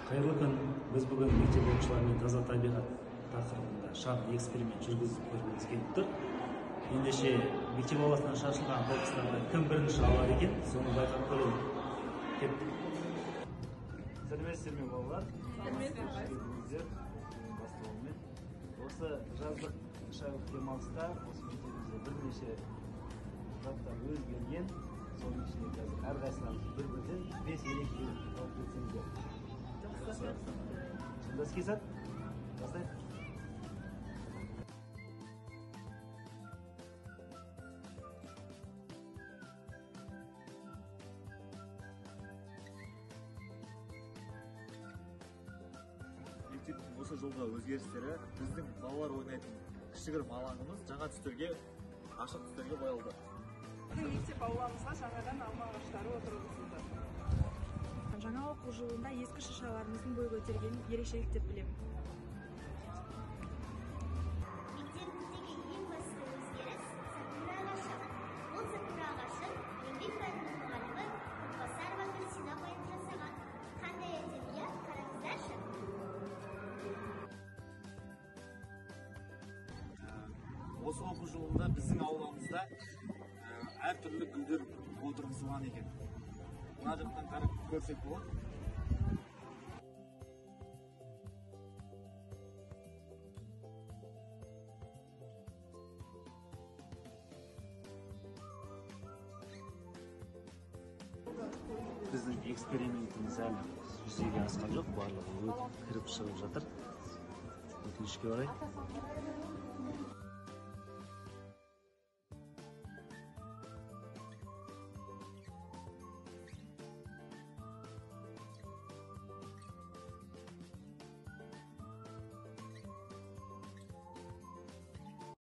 Қайырлы күн. Біз бүгін мектеп оқушыларымен таза табиғат тақырыбында шағын эксперимент жүргізіп көргіміз келіп тұр. Ендеше мектеп ауласынан шашылған қоқыстарды кім бірінші алады екен, соны байқап көрейік. Кеттік. Сәлеметсіздер ме балалар? Сәлеметсіздер. Бастауымен. Осы жаздық шағын демалыста осы мектебімізде бірнеше заттар өзгерген. Соның ішінде қазір әрқайсысынан бір-бірден 5 ерекше алып кетсеңіздер. Şimdi eskisat, бастайық. Мектептің осы жылғы өзгерістері біздің балалар ойнайтын кішігірім алаңымыз жаңа түстерге, ашық түстерге боялды. Мектеп ауламызға жаңадан алма ағаштары отырғызылды. Жаңа оқу жылында ескі шыршаларымыздың бой көтергенін ерекшелік деп білемін. Мектебіміздегі ең басты өзгеріс сакура ағашы. Бұл сакура ағашын еңбек пәнінің мұғалімі Көпбасарова Кристина қойып жасаған. Қандай әдемі, қараңыздаршы. Осы оқу жылында біздің ауламызда әртүрлі гүлдер отырғызылған екен. Мына жақтан қарап көрсек болады. Біздің экспериментіміз әлі жүзеге асқан жоқ, барлығы өтіп кіріп шығып жатыр. Өкінішке орай.